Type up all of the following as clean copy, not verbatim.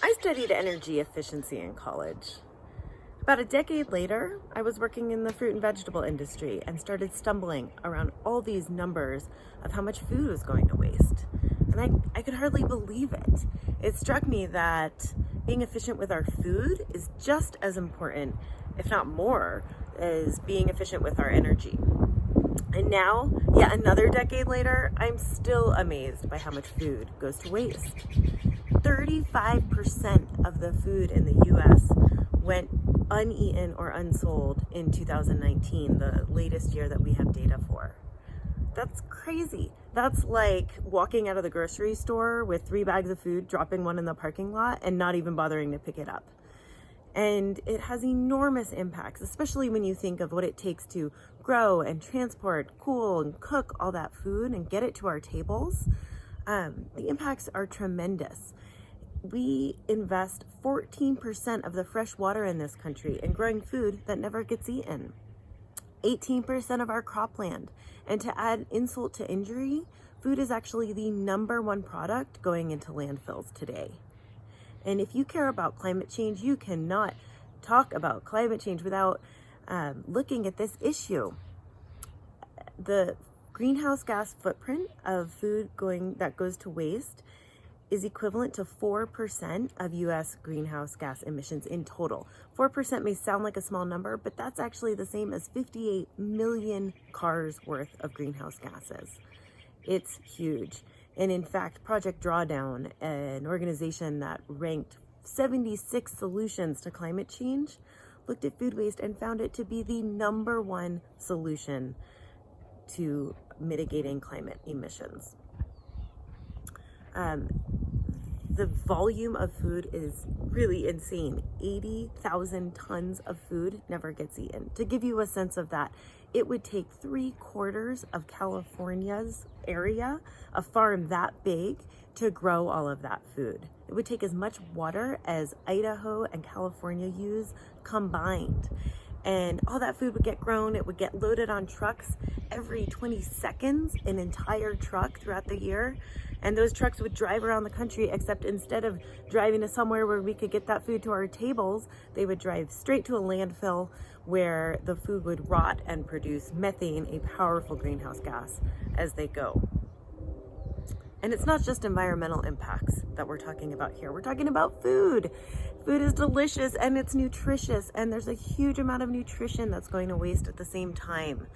I studied energy efficiency in college. About a decade later, I was working in the fruit and vegetable industry and started stumbling around all these numbers of how much food was going to waste. And I could hardly believe it. It struck me that being efficient with our food is just as important, if not more, as being efficient with our energy. And now, yet another decade later, I'm still amazed by how much food goes to waste. 35% of the food in the US went uneaten or unsold in 2019, the latest year that we have data for. That's crazy. That's like walking out of the grocery store with 3 bags of food, dropping one in the parking lot, and not even bothering to pick it up. And it has enormous impacts, especially when you think of what it takes to grow and transport, cool and cook all that food and get it to our tables. The impacts are tremendous. We invest 14% of the fresh water in this country in growing food that never gets eaten. 18% of our cropland. And to add insult to injury, food is actually the #1 product going into landfills today. And if you care about climate change, you cannot talk about climate change without looking at this issue. The greenhouse gas footprint of food that goes to waste is equivalent to 4% of US greenhouse gas emissions in total. 4% may sound like a small number, but that's actually the same as 58 million cars worth of greenhouse gases. It's huge. And in fact, Project Drawdown, an organization that ranked 76 solutions to climate change, looked at food waste and found it to be the #1 solution to mitigating climate emissions. The volume of food is really insane. 80,000 tons of food never gets eaten. To give you a sense of that, it would take 3/4 of California's area, a farm that big, to grow all of that food. It would take as much water as Idaho and California use combined. And all that food would get grown, it would get loaded on trucks every 20 seconds, an entire truck throughout the year. And those trucks would drive around the country, except instead of driving to somewhere where we could get that food to our tables, they would drive straight to a landfill where the food would rot and produce methane, a powerful greenhouse gas, as they go. And it's not just environmental impacts that we're talking about here. We're talking about food. Food is delicious and it's nutritious, and there's a huge amount of nutrition that's going to waste at the same time.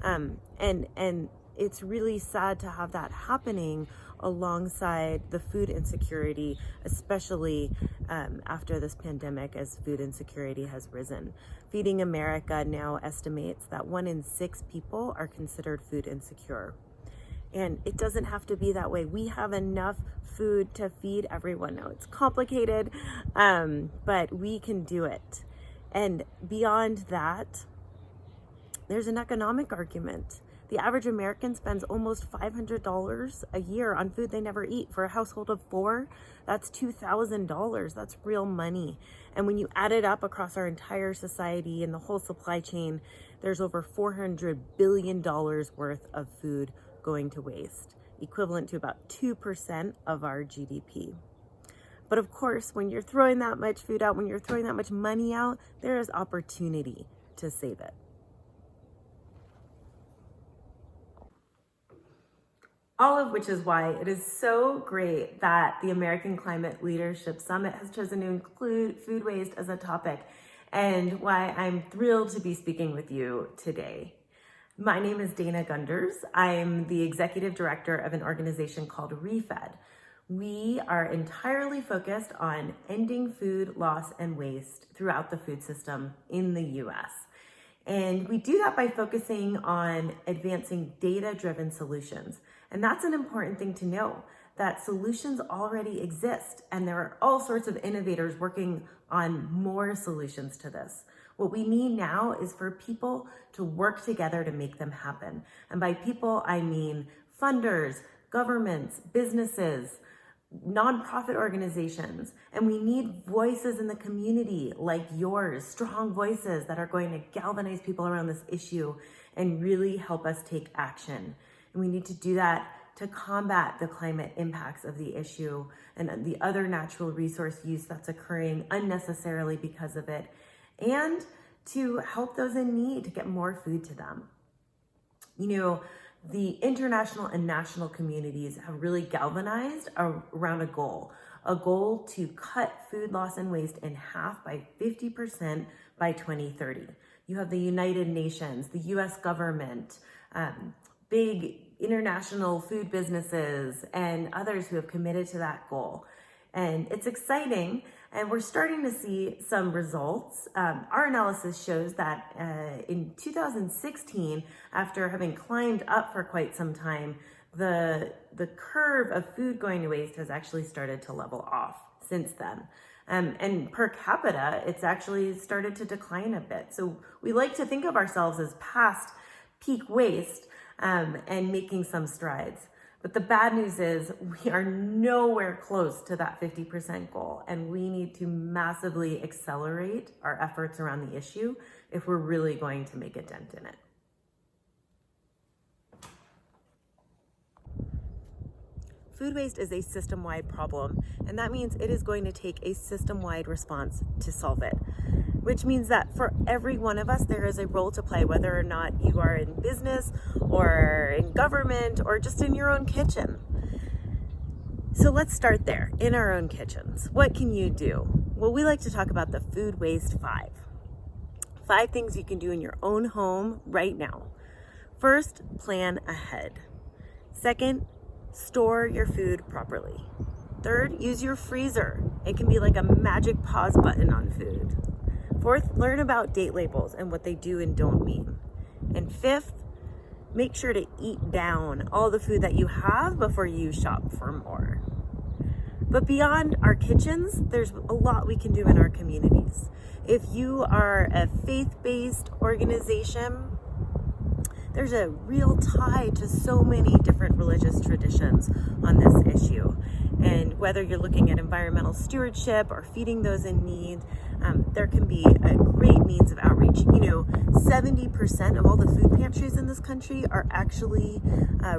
And it's really sad to have that happening alongside the food insecurity, especially after this pandemic, as food insecurity has risen. Feeding America now estimates that 1 in 6 people are considered food insecure. And it doesn't have to be that way. We have enough food to feed everyone now. It's complicated, but we can do it. And beyond that, there's an economic argument. The average American spends almost $500 a year on food they never eat. For a household of 4, that's $2,000. That's real money. And when you add it up across our entire society and the whole supply chain, there's over $400 billion worth of food going to waste, equivalent to about 2% of our GDP. But of course, when you're throwing that much food out, when you're throwing that much money out, there is opportunity to save it. All of which is why it is so great that the American Climate Leadership Summit has chosen to include food waste as a topic, and why I'm thrilled to be speaking with you today. My name is Dana Gunders. I'm the executive director of an organization called ReFed. We are entirely focused on ending food loss and waste throughout the food system in the US. And we do that by focusing on advancing data-driven solutions. And that's an important thing to know, that solutions already exist, and there are all sorts of innovators working on more solutions to this. What we need now is for people to work together to make them happen. And by people, I mean funders, governments, businesses, nonprofit organizations. And we need voices in the community like yours, strong voices that are going to galvanize people around this issue and really help us take action. And we need to do that to combat the climate impacts of the issue and the other natural resource use that's occurring unnecessarily because of it, and to help those in need to get more food to them. The international and national communities have really galvanized around a goal to cut food loss and waste in half by 50% by 2030. You have the United Nations, the US government, big international food businesses, and others who have committed to that goal. And it's exciting, and we're starting to see some results. Our analysis shows that in 2016, after having climbed up for quite some time, the curve of food going to waste has actually started to level off since then. And per capita, it's actually started to decline a bit. So we like to think of ourselves as past peak waste and making some strides. But the bad news is we are nowhere close to that 50% goal, and we need to massively accelerate our efforts around the issue if we're really going to make a dent in it. Food waste is a system-wide problem, and that means it is going to take a system-wide response to solve it, which means that for every one of us, there is a role to play, whether or not you are in business or in government or just in your own kitchen. So let's start there, in our own kitchens. What can you do? Well, we like to talk about the food waste 5. 5 things you can do in your own home right now. First, plan ahead. Second, store your food properly. Third, use your freezer. It can be like a magic pause button on food. Fourth, learn about date labels and what they do and don't mean. And fifth, make sure to eat down all the food that you have before you shop for more. But beyond our kitchens, there's a lot we can do in our communities. If you are a faith-based organization, there's a real tie to so many different religious traditions on this issue. And whether you're looking at environmental stewardship or feeding those in need, there can be a great means of outreach. 70% of all the food pantries in this country are actually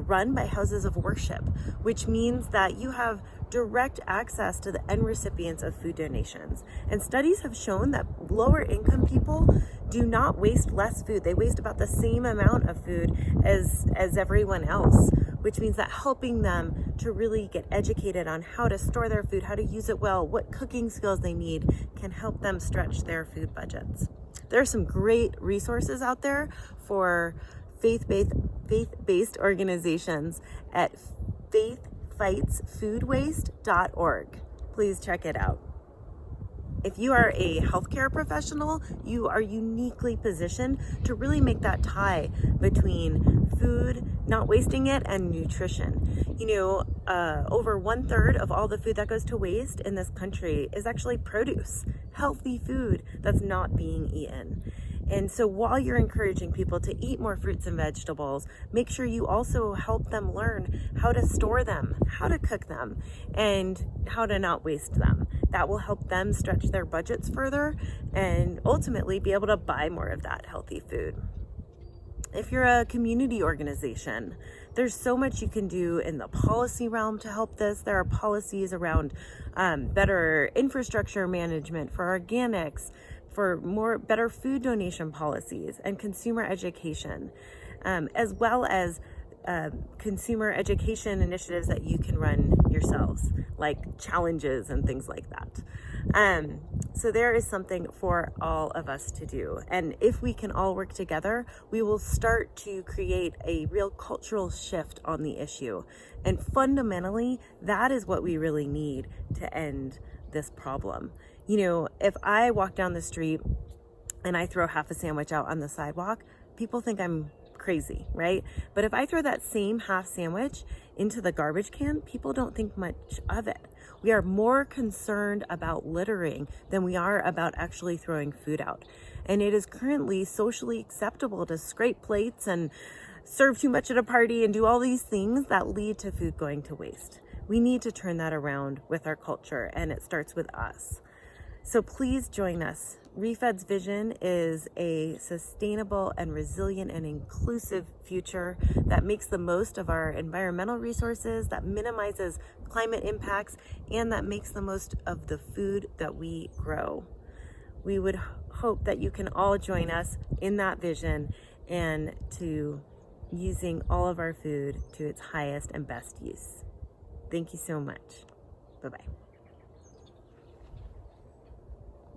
run by houses of worship, which means that you have direct access to the end recipients of food donations. And studies have shown that lower income people do not waste less food. They waste about the same amount of food as everyone else, which means that helping them to really get educated on how to store their food, how to use it well, what cooking skills they need, can help them stretch their food budgets. There are some great resources out there for faith-based organizations at faithfightsfoodwaste.org. Please check it out. If you are a healthcare professional, you are uniquely positioned to really make that tie between food, not wasting it, and nutrition. Over 1/3 of all the food that goes to waste in this country is actually produce, healthy food that's not being eaten. And so while you're encouraging people to eat more fruits and vegetables, make sure you also help them learn how to store them, how to cook them, and how to not waste them. That will help them stretch their budgets further and ultimately be able to buy more of that healthy food. If you're a community organization, there's so much you can do in the policy realm to help this. There are policies around better infrastructure management for organics, for better food donation policies and consumer education, as well as consumer education initiatives that you can run yourselves, like challenges and things like that. So there is something for all of us to do. And if we can all work together, we will start to create a real cultural shift on the issue. And fundamentally, that is what we really need to end this problem. If I walk down the street and I throw half a sandwich out on the sidewalk, people think I'm crazy, right? But if I throw that same half sandwich into the garbage can, people don't think much of it. We are more concerned about littering than we are about actually throwing food out. And it is currently socially acceptable to scrape plates and serve too much at a party and do all these things that lead to food going to waste. We need to turn that around with our culture, and it starts with us. So please join us. ReFed's vision is a sustainable and resilient and inclusive future that makes the most of our environmental resources, that minimizes climate impacts, and that makes the most of the food that we grow. We would hope that you can all join us in that vision and to using all of our food to its highest and best use. Thank you so much. Bye-bye.